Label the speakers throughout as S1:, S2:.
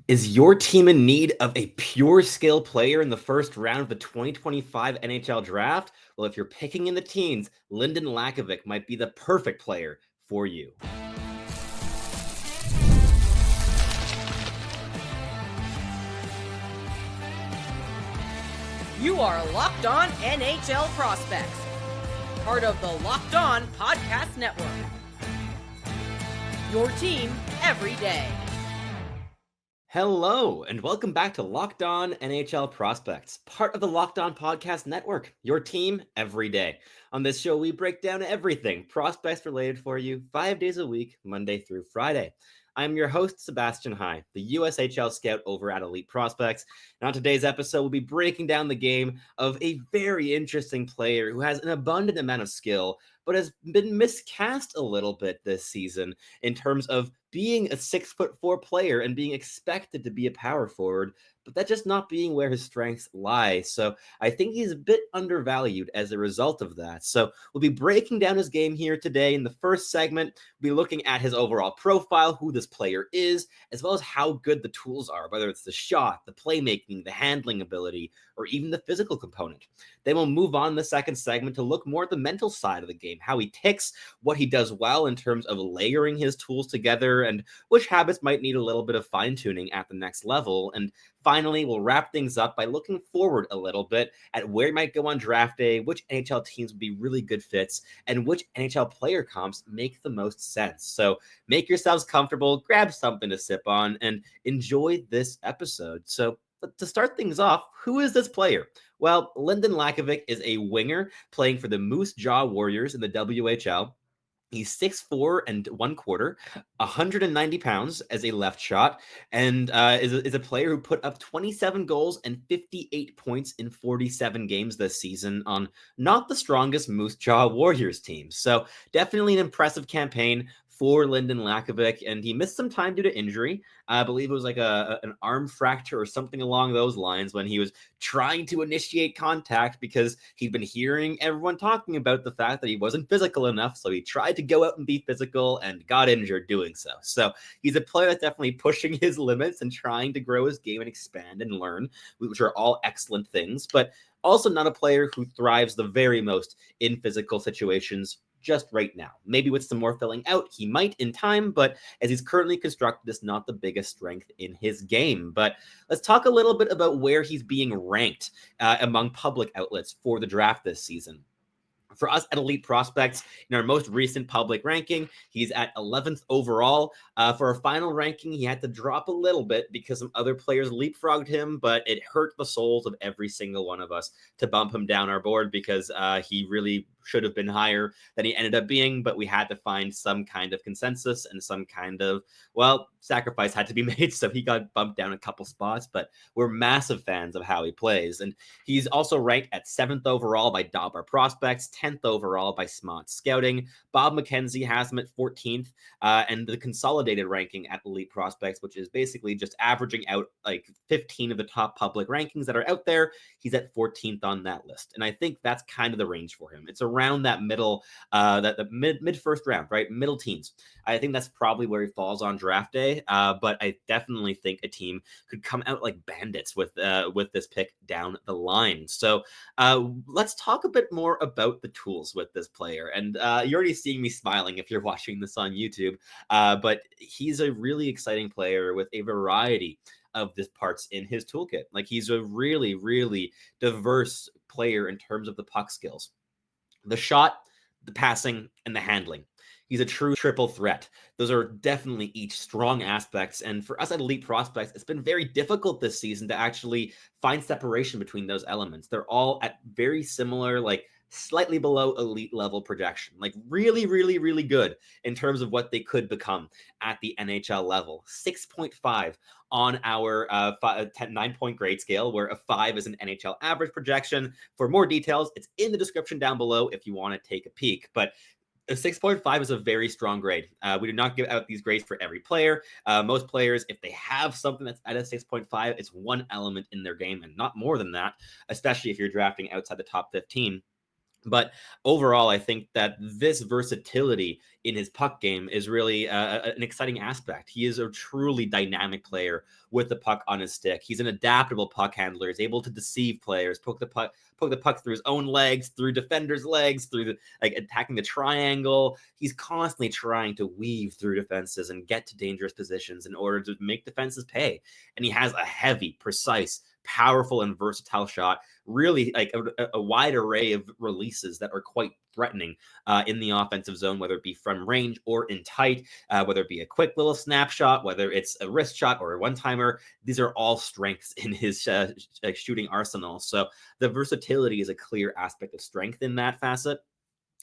S1: Is your team in need of a pure skill player in the first round of the 2025 NHL draft? Well, if you're picking in the teens, Lynden Lakovic might be the perfect player for you.
S2: You are Locked On NHL Prospects, part of the Locked On Podcast Network. Your team every day.
S1: Hello, and welcome back to Locked On NHL Prospects, part of the Locked On Podcast Network, your team every day. On this show, we break down everything prospects related for you 5 days a week, Monday through Friday. I'm your host, Sebastian High, the USHL scout over at Elite Prospects. And on today's episode, we'll be breaking down the game of a very interesting player who has an abundant amount of skill, but has been miscast a little bit this season in terms of being a 6'4" player and being expected to be a power forward, but that just not being where his strengths lie. So I think he's a bit undervalued as a result of that. So we'll be breaking down his game here today. In the first segment, we'll be looking at his overall profile, who this player is, as well as how good the tools are, whether it's the shot, the playmaking, the handling ability, or even the physical component. Then we'll move on in the second segment to look more at the mental side of the game, how he ticks, what he does well in terms of layering his tools together, and which habits might need a little bit of fine-tuning at the next level. And finally, we'll wrap things up by looking forward a little bit at where he might go on draft day, which NHL teams would be really good fits, and which NHL player comps make the most sense. So make yourselves comfortable, grab something to sip on, and enjoy this episode. So to start things off, who is this player? Well, Lynden Lakovic is a winger playing for the Moose Jaw Warriors in the WHL. He's 6'4" and 1/4, 190 pounds as a left shot, and is a player who put up 27 goals and 58 points in 47 games this season on not the strongest Moose Jaw Warriors team. So definitely an impressive campaign for Lynden Lakovic, and he missed some time due to injury. I believe it was like an arm fracture or something along those lines when he was trying to initiate contact because he'd been hearing everyone talking about the fact that he wasn't physical enough. So he tried to go out and be physical and got injured doing so. So he's a player that's definitely pushing his limits and trying to grow his game and expand and learn, which are all excellent things, but also not a player who thrives the very most in physical situations just right now. Maybe with some more filling out, he might in time, but as he's currently constructed, it's not the biggest strength in his game. But let's talk a little bit about where he's being ranked among public outlets for the draft this season. For us at Elite Prospects, in our most recent public ranking, he's at 11th overall. For our final ranking, he had to drop a little bit because some other players leapfrogged him, but it hurt the souls of every single one of us to bump him down our board because he really should have been higher than he ended up being, but we had to find some kind of consensus and some kind of, well, sacrifice had to be made, so he got bumped down a couple spots, but we're massive fans of how he plays. And he's also ranked at 7th overall by Dobber Prospects, 10th overall by Smart Scouting. Bob McKenzie has him at 14th, and the consolidated ranking at Elite Prospects, which is basically just averaging out like 15 of the top public rankings that are out there, he's at 14th on that list. And I think that's kind of the range for him. It's around that middle, that the mid first round, right? Middle teens. I think that's probably where he falls on draft day. But I definitely think a team could come out like bandits with this pick down the line. So let's talk a bit more about the tools with this player. And you're already seeing me smiling if you're watching this on YouTube. But he's a really exciting player with a variety of the parts in his toolkit. Like he's a really, really diverse player in terms of the puck skills. The shot, the passing, and the handling. He's a true triple threat. Those are definitely each strong aspects. And for us at Elite Prospects, it's been very difficult this season to actually find separation between those elements. They're all at very similar, like slightly below elite level projection, like really, really, really good in terms of what they could become at the NHL level. 6.5 on our 9-point grade scale, where a 5 is an NHL average projection. For more details, it's in the description down below if you want to take a peek. But a 6.5 is a very strong grade. We do not give out these grades for every player. Most players, if they have something that's at a 6.5, it's one element in their game and not more than that, especially if you're drafting outside the top 15. But overall, I think that this versatility in his puck game is really an exciting aspect. He is a truly dynamic player with the puck on his stick. He's an adaptable puck handler. He's able to deceive players, poke the puck through his own legs, through defenders' legs, through attacking the triangle. He's constantly trying to weave through defenses and get to dangerous positions in order to make defenses pay. And he has a heavy, precise, powerful, and versatile shot, really like a wide array of releases that are quite threatening in the offensive zone, whether it be from range or in tight, whether it be a quick little snapshot, whether it's a wrist shot or a one-timer. These are all strengths in his shooting arsenal. So the versatility is a clear aspect of strength in that facet.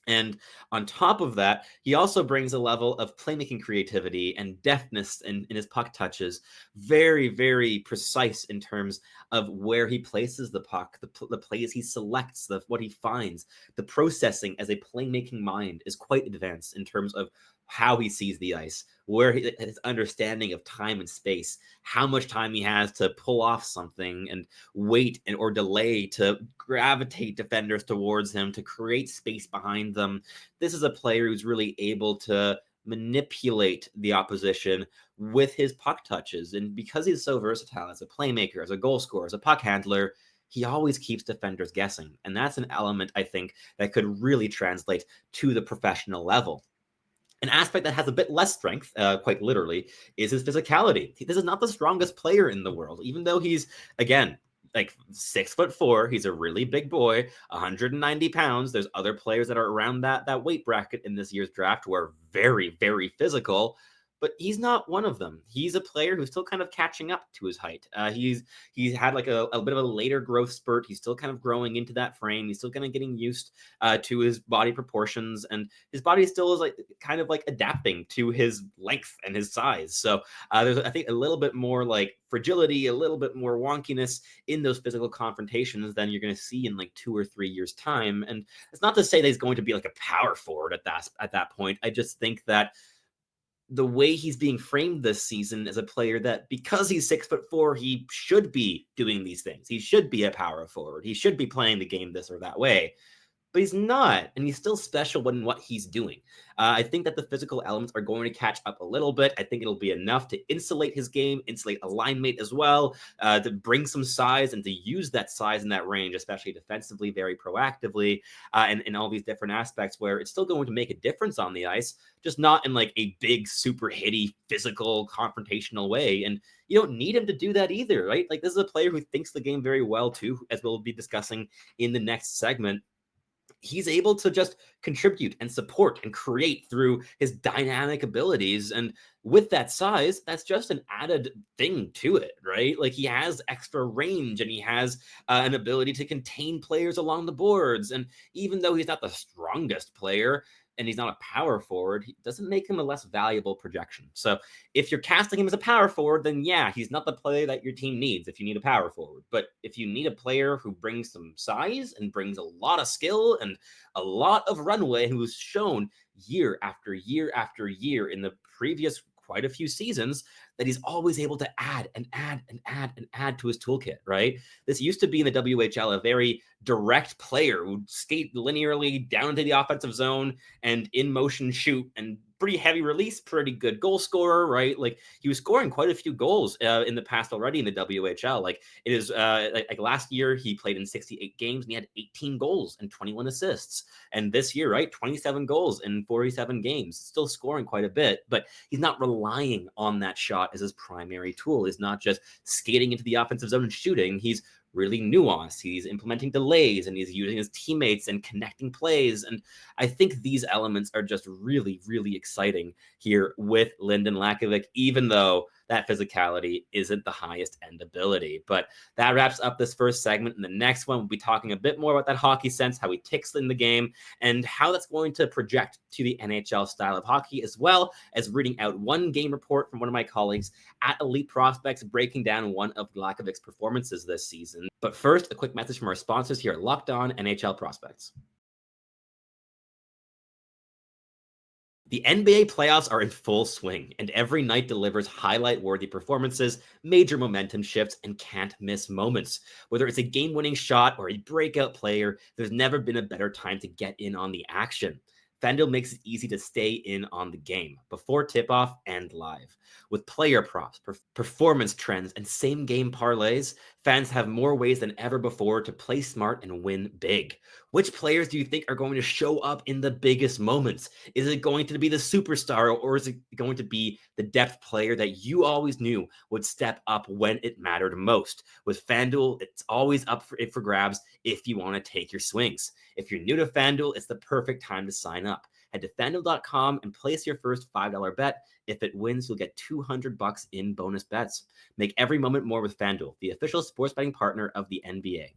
S1: And on top of that, he also brings a level of playmaking creativity and deftness in his puck touches. Very, very precise in terms of where he places the puck, the plays he selects, what he finds. The processing as a playmaking mind is quite advanced in terms of how he sees the ice, where his understanding of time and space, how much time he has to pull off something and wait or delay to gravitate defenders towards him, to create space behind them. This is a player who's really able to manipulate the opposition with his puck touches. And because he's so versatile as a playmaker, as a goal scorer, as a puck handler, he always keeps defenders guessing. And that's an element, I think, that could really translate to the professional level. An aspect that has a bit less strength, quite literally, is his physicality. This is not the strongest player in the world, even though he's, again, like 6'4". He's a really big boy, 190 pounds. There's other players that are around that weight bracket in this year's draft who are very, very physical, but he's not one of them. He's a player who's still kind of catching up to his height. He's had like a bit of a later growth spurt. He's still kind of growing into that frame. He's still kind of getting used to his body proportions, and his body still is like kind of like adapting to his length and his size. So there's, I think, a little bit more like fragility, a little bit more wonkiness in those physical confrontations than you're going to see in like 2 or 3 years time. And it's not to say that he's going to be like a power forward at that point. I just think that the way he's being framed this season as a player that, because he's 6'4", he should be doing these things. He should be a power forward. He should be playing the game this or that way. But he's not, and he's still special in what he's doing. I think that the physical elements are going to catch up a little bit. I think it'll be enough to insulate his game, insulate a line mate as well, to bring some size and to use that size in that range, especially defensively, very proactively, and in all these different aspects where it's still going to make a difference on the ice, just not in like a big, super hitty, physical, confrontational way. And you don't need him to do that either, right? Like, this is a player who thinks the game very well too, as we'll be discussing in the next segment. He's able to just contribute and support and create through his dynamic abilities. And with that size, that's just an added thing to it, right? Like, he has extra range and he has an ability to contain players along the boards. And even though he's not the strongest player, and he's not a power forward, it doesn't make him a less valuable projection. So if you're casting him as a power forward, then yeah, he's not the player that your team needs if you need a power forward. But if you need a player who brings some size and brings a lot of skill and a lot of runway, who's shown year after year after year in the previous quite a few seasons that he's always able to add and add and add and add to his toolkit, right? This used to be in the WHL a very direct player who'd skate linearly down into the offensive zone and in motion shoot, and pretty heavy release, pretty good goal scorer, right? Like, he was scoring quite a few goals in the past already in the WHL. Like, it is like last year he played in 68 games and he had 18 goals and 21 assists. And this year, right, 27 goals in 47 games, still scoring quite a bit, but he's not relying on that shot as his primary tool. He's not just skating into the offensive zone and shooting. He's really nuanced. He's implementing delays and he's using his teammates and connecting plays. And I think these elements are just really, really exciting here with Lynden Lakovic, even though that physicality isn't the highest end ability. But that wraps up this first segment. In the next one, we'll be talking a bit more about that hockey sense, how he ticks in the game, and how that's going to project to the NHL style of hockey, as well as reading out one game report from one of my colleagues at Elite Prospects, breaking down one of Lakovic's performances this season. But first, a quick message from our sponsors here at Locked On NHL Prospects. The NBA playoffs are in full swing, and every night delivers highlight-worthy performances, major momentum shifts, and can't-miss moments. Whether it's a game-winning shot or a breakout player, there's never been a better time to get in on the action. FanDuel makes it easy to stay in on the game, before tip-off and live. With player props, performance trends, and same-game parlays, fans have more ways than ever before to play smart and win big. Which players do you think are going to show up in the biggest moments? Is it going to be the superstar, or is it going to be the depth player that you always knew would step up when it mattered most? With FanDuel, it's always up for grabs if you want to take your swings. If you're new to FanDuel, it's the perfect time to sign up. Head to FanDuel.com and place your first $5 bet. If it wins, you'll get $200 in bonus bets. Make every moment more with FanDuel, the official sports betting partner of the NBA.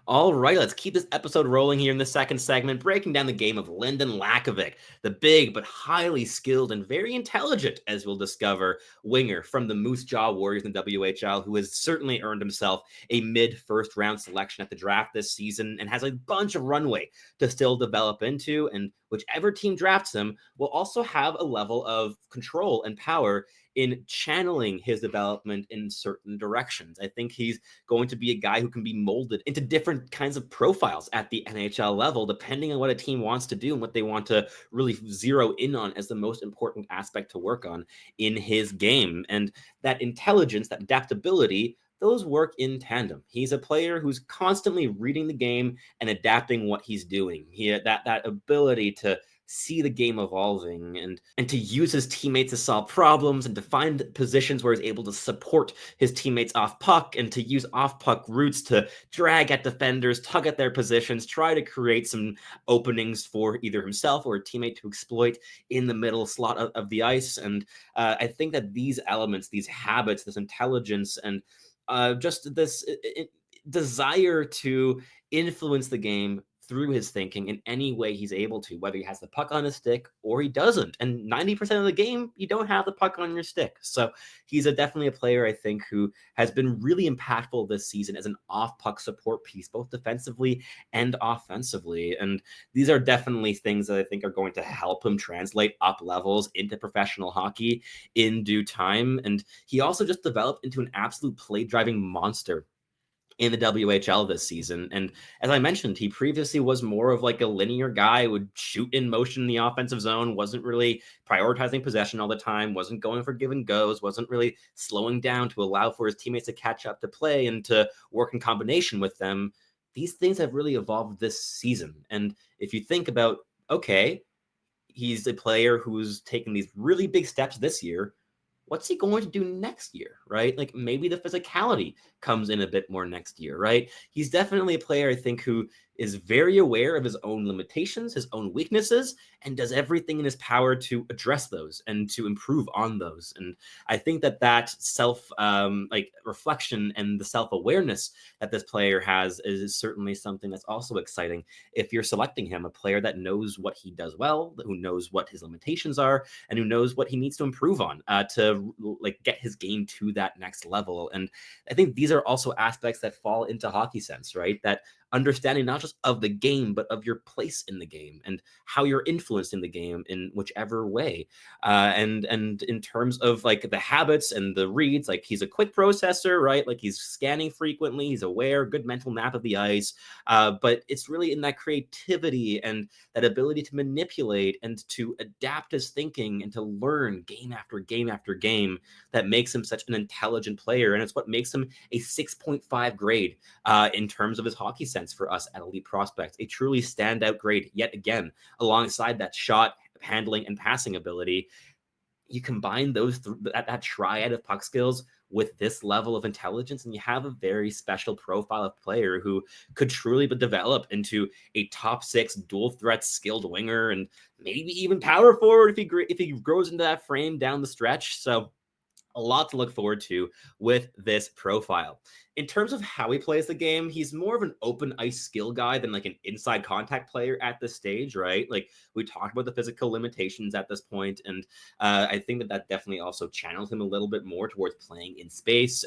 S1: All right, let's keep this episode rolling here in the second segment, breaking down the game of Lynden Lakovic, the big but highly skilled and very intelligent, as we'll discover, winger from the Moose Jaw Warriors in the WHL, who has certainly earned himself a mid-first round selection at the draft this season and has a bunch of runway to still develop into, and whichever team drafts him will also have a level of control and power in channeling his development in certain directions. I think he's going to be a guy who can be molded into different kinds of profiles at the NHL level, depending on what a team wants to do and what they want to really zero in on as the most important aspect to work on in his game. And that intelligence, that adaptability, those work in tandem. He's a player who's constantly reading the game and adapting what he's doing. That ability to see the game evolving and to use his teammates to solve problems and to find positions where he's able to support his teammates off puck and to use off puck routes to drag at defenders, tug at their positions, try to create some openings for either himself or a teammate to exploit in the middle slot of the ice. And I think that these elements, these habits, this intelligence, and just this desire to influence the game through his thinking in any way he's able to, whether he has the puck on his stick or he doesn't. And 90% of the game, you don't have the puck on your stick. So he's definitely a player, I think, who has been really impactful this season as an off-puck support piece, both defensively and offensively. And these are definitely things that I think are going to help him translate up levels into professional hockey in due time. And he also just developed into an absolute play-driving monster in the WHL this season. And as I mentioned, he previously was more of like a linear guy, would shoot in motion in the offensive zone, wasn't really prioritizing possession all the time, wasn't going for give and goes, wasn't really slowing down to allow for his teammates to catch up to play and to work in combination with them. These things have really evolved this season. And if you think about, okay, he's a player who's taken these really big steps this year, what's he going to do next year, right? Like maybe the physicality comes in a bit more next year, right? He's definitely a player, I think, who is very aware of his own limitations, his own weaknesses, and does everything in his power to address those and to improve on those. And I think that self reflection and the self-awareness that this player has is certainly something that's also exciting if you're selecting him, a player that knows what he does well, who knows what his limitations are, and who knows what he needs to improve on to like get his game to that next level. And I think these are also aspects that fall into hockey sense, right? That understanding not just of the game, but of your place in the game and how you're influenced in the game in whichever way. And in terms of like the habits and the reads, like he's a quick processor, right? Like he's scanning frequently, he's aware, good mental map of the ice. But it's really in that creativity and that ability to manipulate and to adapt his thinking and to learn game after game after game that makes him such an intelligent player. And it's what makes him a 6.5 grade in terms of his hockey sense for us at Elite Prospects, a truly standout grade yet again, alongside that shot, handling, and passing ability. You combine those that triad of puck skills with this level of intelligence, and you have a very special profile of player who could truly develop into a top 6 dual threat skilled winger, and maybe even power forward if he grows into that frame down the stretch. So a lot to look forward to with this profile. In terms of how he plays the game, he's more of an open ice skill guy than like an inside contact player at this stage, right? Like we talked about the physical limitations at this point, and I think that definitely also channels him a little bit more towards playing in space.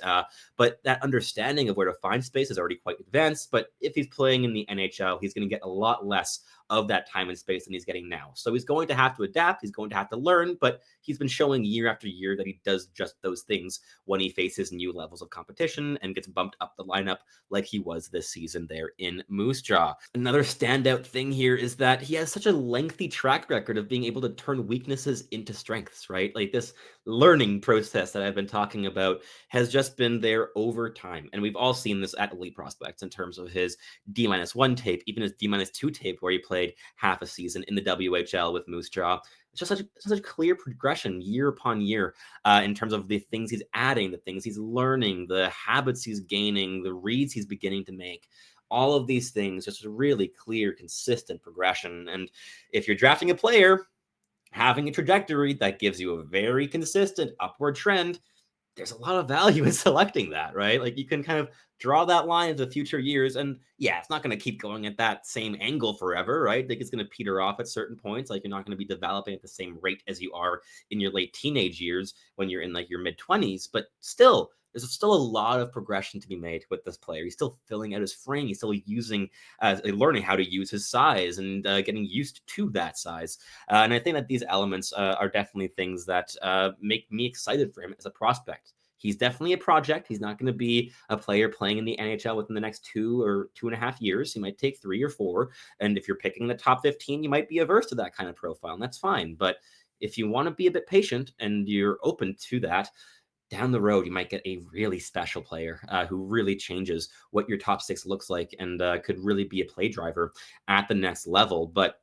S1: But that understanding of where to find space is already quite advanced. But if he's playing in the NHL, he's going to get a lot less of that time and space than he's getting now. So he's going to have to adapt. He's going to have to learn, but he's been showing year after year that he does just those things when he faces new levels of competition and gets bumped up the lineup like he was this season there in Moose Jaw. Another standout thing here is that he has such a lengthy track record of being able to turn weaknesses into strengths, right? Like this learning process that I've been talking about has just been there over time. And we've all seen this at elite prospects in terms of his D-1 tape, even his D-2 tape where he played half a season in the WHL with Moose Jaw. It's just such a clear progression year upon year in terms of the things he's adding, the things he's learning, the habits he's gaining, the reads he's beginning to make. All of these things, just a really clear, consistent progression. And if you're drafting a player, having a trajectory that gives you a very consistent upward trend, there's a lot of value in selecting that, right? Like you can kind of draw that line into future years. And yeah, it's not going to keep going at that same angle forever, right? Like it's going to peter off at certain points. Like you're not going to be developing at the same rate as you are in your late teenage years when you're in like your mid 20s, but still, there's still a lot of progression to be made with this player. He's still filling out his frame. He's still learning how to use his size and getting used to that size. And I think that these elements are definitely things that make me excited for him as a prospect. He's definitely a project. He's not going to be a player playing in the NHL within the next 2 or 2.5 years. He might take 3 or 4. And if you're picking the top 15, you might be averse to that kind of profile, and that's fine. But if you want to be a bit patient and you're open to that, down the road, you might get a really special player who really changes what your top 6 looks like and could really be a play driver at the next level. But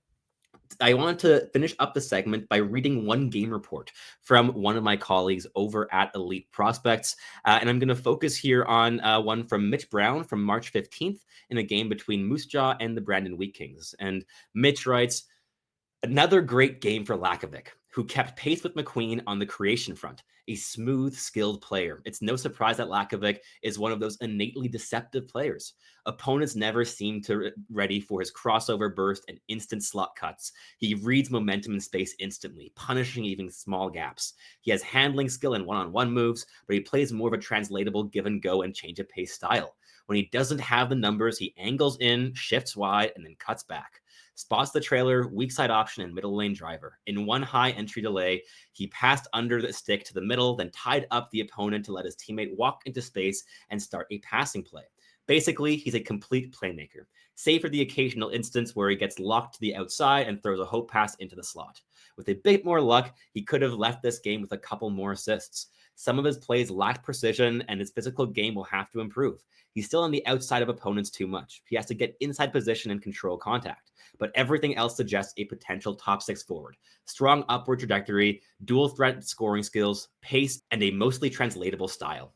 S1: I wanted to finish up the segment by reading one game report from one of my colleagues over at Elite Prospects. And I'm going to focus here on one from Mitch Brown from March 15th in a game between Moose Jaw and the Brandon Wheat Kings. And Mitch writes, another great game for Lakovic, who kept pace with McQueen on the creation front. A smooth, skilled player. It's no surprise that Lakovic is one of those innately deceptive players. Opponents never seem to ready for his crossover burst and instant slot cuts. He reads momentum in space instantly, punishing even small gaps. He has handling skill and one-on-one moves, but he plays more of a translatable give and go and change of pace style. When he doesn't have the numbers, he angles in, shifts wide, and then cuts back. Spots the trailer, weak side option, and middle lane driver. In one high entry delay, he passed under the stick to the middle, then tied up the opponent to let his teammate walk into space and start a passing play. Basically, he's a complete playmaker, save for the occasional instance where he gets locked to the outside and throws a hope pass into the slot. With a bit more luck, he could have left this game with a couple more assists. Some of his plays lack precision, and his physical game will have to improve. He's still on the outside of opponents too much. He has to get inside position and control contact. But everything else suggests a potential top 6 forward. Strong upward trajectory, dual threat scoring skills, pace, and a mostly translatable style.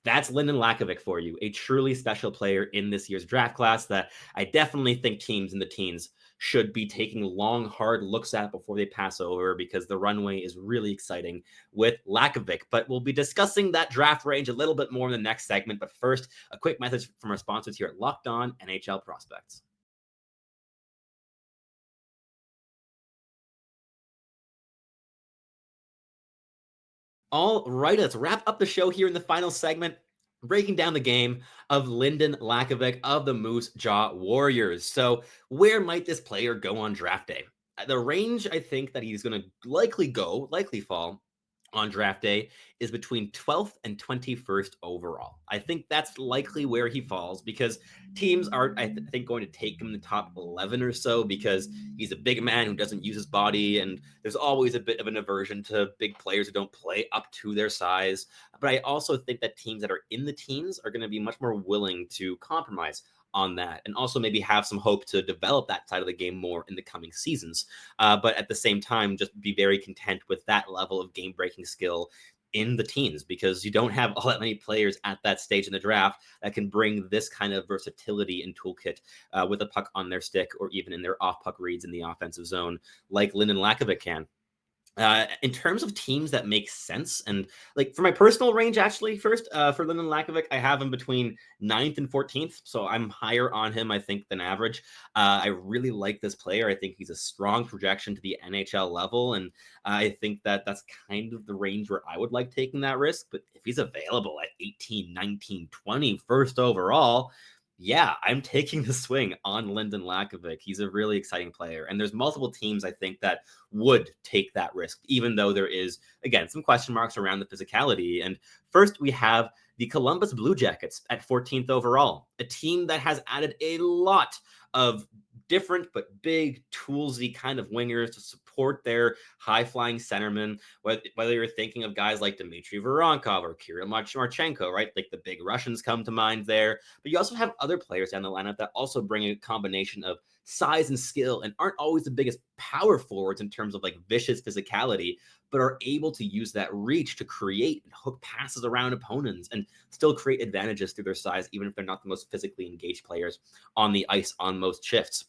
S1: That's Lynden Lakovic for you, a truly special player in this year's draft class that I definitely think teams in the teens should be taking long, hard looks at before they pass over, because the runway is really exciting with Lakovic. But we'll be discussing that draft range a little bit more in the next segment. But first, a quick message from our sponsors here at Locked On NHL Prospects. All right, let's wrap up the show here in the final segment, breaking down the game of Lynden Lakovic of the Moose Jaw Warriors. So where might this player go on draft day? The range I think that he's going to likely fall on draft day is between 12th and 21st overall. I think that's likely where he falls because teams are, I think, going to take him in the top 11 or so because he's a big man who doesn't use his body. And there's always a bit of an aversion to big players who don't play up to their size. But I also think that teams that are in the teens are going to be much more willing to compromise on that and also maybe have some hope to develop that side of the game more in the coming seasons. But at the same time, just be very content with that level of game breaking skill in the teens because you don't have all that many players at that stage in the draft that can bring this kind of versatility and toolkit with a puck on their stick or even in their off puck reads in the offensive zone like Lynden Lakovic can. In terms of teams that make sense, and like for my personal range, actually, first for Lynden Lakovic, I have him between 9th and 14th, so I'm higher on him, I think, than average. I really like this player. I think he's a strong projection to the NHL level, and I think that that's kind of the range where I would like taking that risk. But if he's available at 18, 19, 20, first overall, Yeah, I'm taking the swing on Lynden Lakovic. He's a really exciting player. And there's multiple teams I think that would take that risk, even though there is, again, some question marks around the physicality. And first, we have the Columbus Blue Jackets at 14th overall, a team that has added a lot of different but big toolsy kind of wingers to support their high flying centermen. Whether you're thinking of guys like Dmitry Voronkov or Kirill Marchenko, right? Like the big Russians come to mind there. But you also have other players down the lineup that also bring a combination of size and skill and aren't always the biggest power forwards in terms of like vicious physicality, but are able to use that reach to create and hook passes around opponents and still create advantages through their size, even if they're not the most physically engaged players on the ice on most shifts.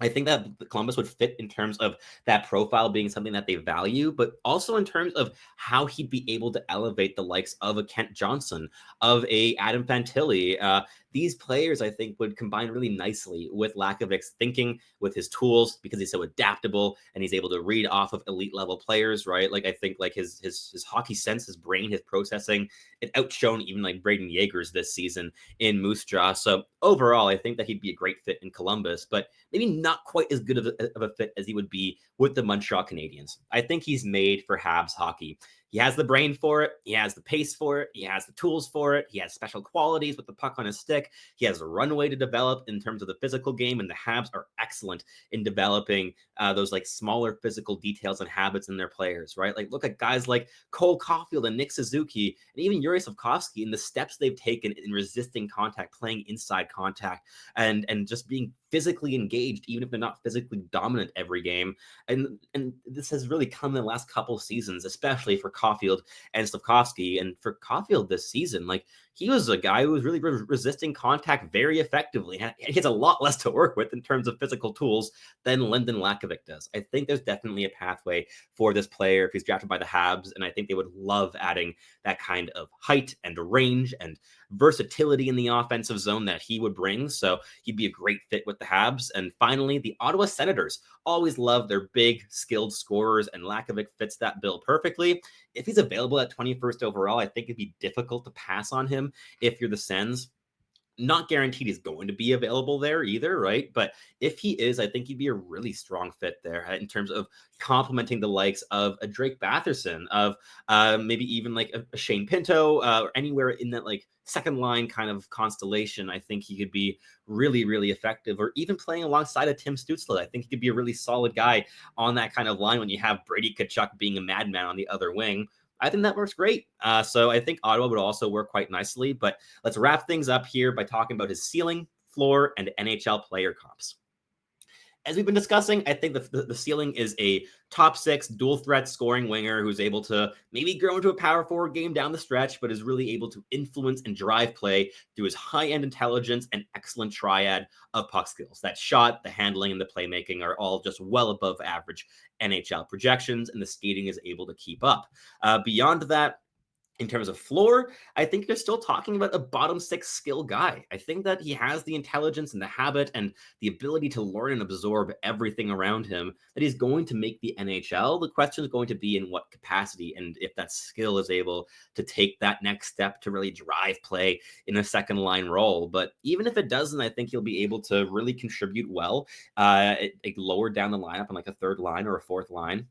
S1: I think that Columbus would fit in terms of that profile being something that they value, but also in terms of how he'd be able to elevate the likes of a Kent Johnson, of a Adam Fantilli. These players, I think, would combine really nicely with Lakovic's thinking, with his tools, because he's so adaptable and he's able to read off of elite level players, right? Like I think like his hockey sense, his brain, his processing, it outshone even like Braden Yeager's this season in Moose Jaw. So overall, I think that he'd be a great fit in Columbus, but maybe not quite as good of a fit as he would be with the Montreal Canadiens. I think he's made for Habs hockey. He has the brain for it. He has the pace for it. He has the tools for it. He has special qualities with the puck on his stick. He has a runway to develop in terms of the physical game, and the Habs are excellent in developing those like smaller physical details and habits in their players, right? Like look at guys like Cole Caulfield and Nick Suzuki and even Yuri Slafkovsky and the steps they've taken in resisting contact, playing inside contact, and just being physically engaged, even if they're not physically dominant every game. And this has really come in the last couple seasons, especially for Caulfield and Slafkovsky. And for Caulfield this season, like he was a guy who was really resisting contact very effectively. He has a lot less to work with in terms of physical tools than Lynden Lakovic does. I think there's definitely a pathway for this player if he's drafted by the Habs, and I think they would love adding that kind of height and range and versatility in the offensive zone that he would bring. So he'd be a great fit with the Habs. And finally, the Ottawa Senators always love their big, skilled scorers, and Lakovic fits that bill perfectly. If he's available at 21st overall, I think it'd be difficult to pass on him if you're the Sens. Not guaranteed he's going to be available there either, right? But if he is, I think he'd be a really strong fit there in terms of complementing the likes of a Drake Batherson, of maybe even like a Shane Pinto, or anywhere in that like second line kind of constellation. I think he could be really, really effective, or even playing alongside a Tim Stützle. I think he could be a really solid guy on that kind of line when you have Brady Tkachuk being a madman on the other wing. I think that works great. So I think Ottawa would also work quite nicely. But let's wrap things up here by talking about his ceiling, floor, and NHL player comps. As we've been discussing, I think the ceiling is a top six dual threat scoring winger who's able to maybe grow into a power forward game down the stretch, but is really able to influence and drive play through his high end intelligence and excellent triad of puck skills. That shot, the handling, and the playmaking are all just well above average NHL projections, and the skating is able to keep up. Beyond that, in terms of floor, I think you're still talking about a bottom six skill guy. I think that he has the intelligence and the habit and the ability to learn and absorb everything around him that he's going to make the NHL. The question is going to be in what capacity and if that skill is able to take that next step to really drive play in a second line role. But even if it doesn't, I think he'll be able to really contribute well, lower down the lineup on like a third line or a fourth line.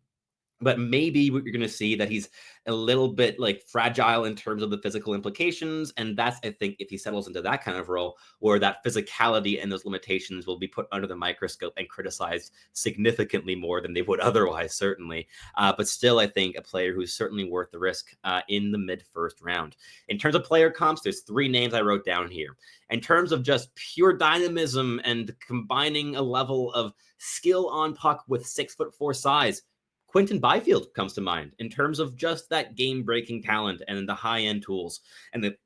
S1: But maybe what you're going to see that he's a little bit like fragile in terms of the physical implications. And that's, I think, if he settles into that kind of role where that physicality and those limitations will be put under the microscope and criticized significantly more than they would otherwise, certainly. But still, I think a player who's certainly worth the risk in the mid-first round. In terms of player comps, there's three names I wrote down here. In terms of just pure dynamism and combining a level of skill on puck with 6'4" size, Quinton Byfield comes to mind in terms of just that game-breaking talent and the high-end tools and the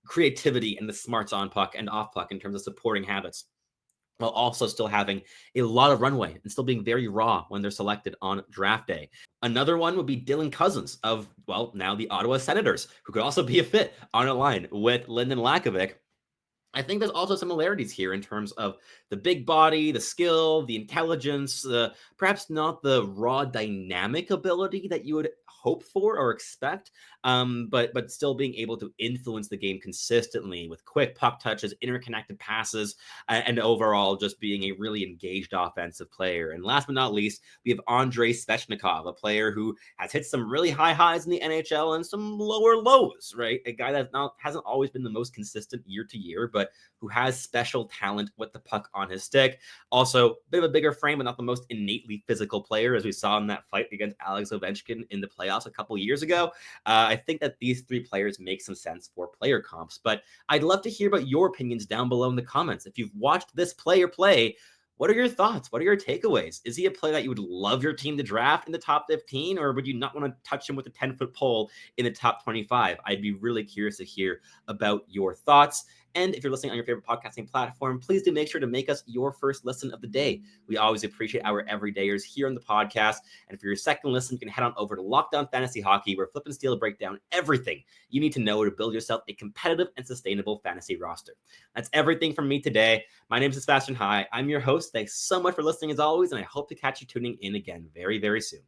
S1: creativity and the smarts on puck and off puck in terms of supporting habits, while also still having a lot of runway and still being very raw when they're selected on draft day. Another one would be Dylan Cousins of, well, now the Ottawa Senators, who could also be a fit on a line with Lynden Lakovic. I think there's also similarities here in terms of the big body, the skill, the intelligence, perhaps not the raw dynamic ability that you would hope for or expect, but still being able to influence the game consistently with quick puck touches, interconnected passes, and overall just being a really engaged offensive player. And last but not least, we have Andrei Svechnikov, a player who has hit some really high highs in the NHL and some lower lows, right? A guy that hasn't always been the most consistent year to year, but who has special talent with the puck on his stick. Also, a bit of a bigger frame, but not the most innately physical player, as we saw in that fight against Alex Ovechkin in the playoffs a couple years ago. I think that these three players make some sense for player comps, but I'd love to hear about your opinions down below in the comments. If you've watched this player play, what are your thoughts? What are your takeaways? Is he a player that you would love your team to draft in the top 15, or would you not want to touch him with a 10-foot pole in the top 25? I'd be really curious to hear about your thoughts. And if you're listening on your favorite podcasting platform, please do make sure to make us your first listen of the day. We always appreciate our everydayers here on the podcast. And for your second listen, you can head on over to Locked On Fantasy Hockey, where Flip and Steel break down everything you need to know to build yourself a competitive and sustainable fantasy roster. That's everything from me today. My name is Sebastian High. I'm your host. Thanks so much for listening as always, and I hope to catch you tuning in again very, very soon.